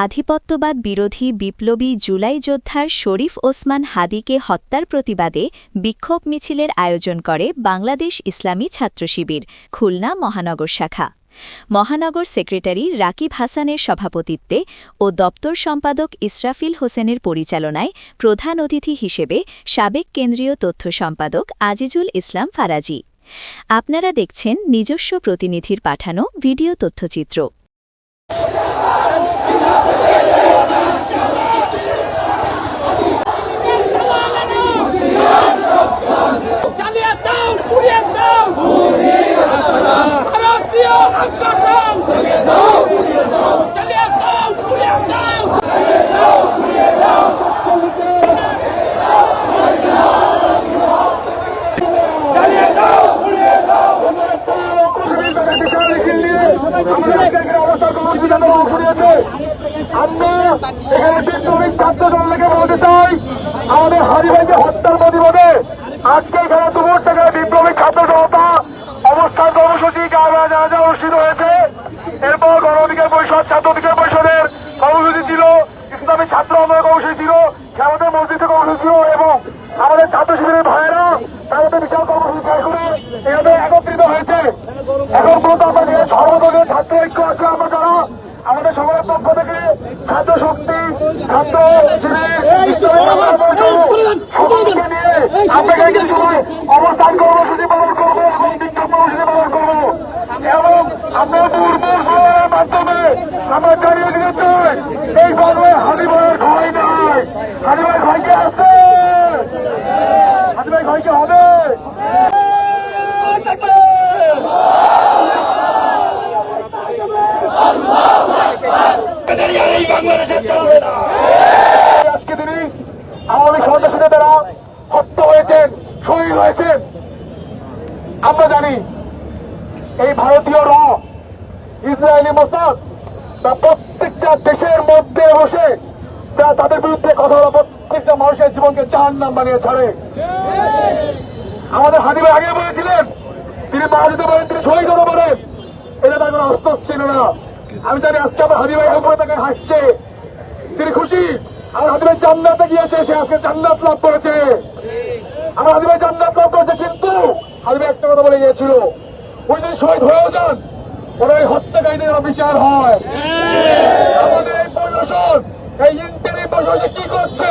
আধিপত্যবাদ বিরোধী বিপ্লবী জুলাই যোদ্ধার শরীফ ওসমান হাদিকে হত্যার প্রতিবাদে বিক্ষোভ মিছিলের আয়োজন করে বাংলাদেশ ইসলামী ছাত্রশিবির খুলনা মহানগর শাখা। মহানগর সেক্রেটারি রাকিব হাসানের সভাপতিত্বে ও দপ্তর সম্পাদক ইসরাফিল হোসেনের পরিচালনায় প্রধান অতিথি হিসেবে সাবেক কেন্দ্রীয় তথ্য সম্পাদক আজিজুল ইসলাম ফারাজি। আপনারা দেখছেন নিজস্ব প্রতিনিধির পাঠানো ভিডিও তথ্যচিত্র। আমাদের হাদি ভাইকে হত্যার প্রতিবাদে আজকে এখানে দুপুর থেকে বিপ্লবী ছাত্র জনতা অবস্থান কর্মসূচি জানাজা অনুষ্ঠিত হয়েছে। এরপর গণ অধিকার পরিষদ, ছাত্র অধিকার পরিষদের কর্মসূচি ছিল, ইসলামী ছাত্র আন্দোলন কর্মসূচি ছিল, আমাদের মসজিদে কর্মসূচি ছিল এবং আমাদের ছাত্র শিবিরের ভাইয়েরা তাদের বিশাল কর্মসূচি শেষ করে এখানে একত্রিত হয়েছে। এখন পর্যন্ত আমরা যে সর্বদলীয় ছাত্র ঐক্য আছে, আমরা যারা আমাদের সকলের পক্ষ থেকে ছাত্র শক্তি, ছাত্র নিয়ে আপনাকে কিছু অবস্থান কর্মসূচি পালন করবো এবং বিক্ষোভ কর্মসূচি পালন করবো এবং আমরা দূর মাধ্যমে আমরা জানিয়ে দিতে চাই এই গর্বে হাদি ভাইয়ের ভয় নাই। হাদি ভাই ভয়কে আছে, হাদি ভাই ভয়কে হবে। আজকে তিনি আওয়ামী সন্ত্রাসীদের দ্বারা হত্যা হয়েছেন, শহীদ হয়েছেন। আমরা জানি এই ভারতীয় র, ইসরায়েলি মোসাদ বা প্রত্যেকটা দেশের মধ্যে বসে যা তাদের বিরুদ্ধে কথা বলা প্রত্যেকটা মানুষের জীবনকে জাহান্নাম বানিয়ে ছাড়ে। আমাদের হাদি ভাই আগে বলেছিলেন তিনি মারা যেতে পারেন, তিনি শহীদ হতে পারেন, এটা তার কোনো আশ্বাস ছিল না। আমি জানি আজকে আমার হাদি ভাই উপরে তাকে হাসছে, তিনি খুশি। আমার হাদি ভাই জান্নাতে গিয়েছে, সে আজকে জান্নাত লাভ করেছে। আমার হাদি ভাই জান্নাত লাভ করেছে, কিন্তু হাদি ভাই একটা কথা বলে গিয়েছিল, ওই যদি শহীদ হয়েও যান ওরা ওই হত্যাকারীদের বিচার হয়। আমাদের এই প্রশাসন, এই ইন্টারিম প্রশাসন কি করছে?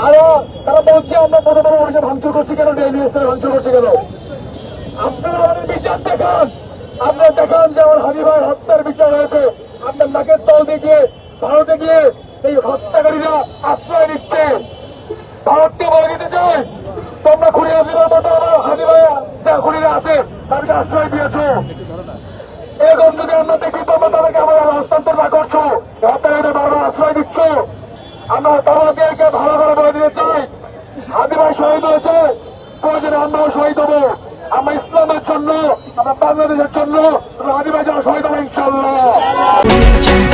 আরো তারা বলছে আমরা বড় বড় অফিসে ভাঙচুর করছি কেন, ডেইলি স্থানে ভাঙচুর করছি কেন? আপনারা আমাদের বিচার দেখান, আপনারা দেখান যে আমার হাদি ভাই হত্যার বিচার হয়েছে। আপনার নাকের তল দিয়ে ভারতে গিয়ে এই হত্যাকারীরা আশ্রয় নিচ্ছে। ভারতকে বলে দিতে চাই তোমরা খুনি হাসিনার মতো আমার হাদি ভাই যা খুনিরা আছে তাদেরকে আশ্রয় দিয়েছ। এরকম যদি আমরা দেখি তোমরা তাদেরকে আমরা হস্তান্তর না করছো, হত্যাকারীদের বারবার আশ্রয় দিচ্ছ। আমরা তোমাদেরকে ভালো করে বলে দিতে চাই হাদি ভাই শহীদ হয়েছে, প্রয়োজনে আমরাও শহীদ হবো। আমরা ইসলামের জন্য, আমরা বাংলাদেশের জন্য হাদি ভাই যেন শহীদ হবো ইনশাল্লাহ।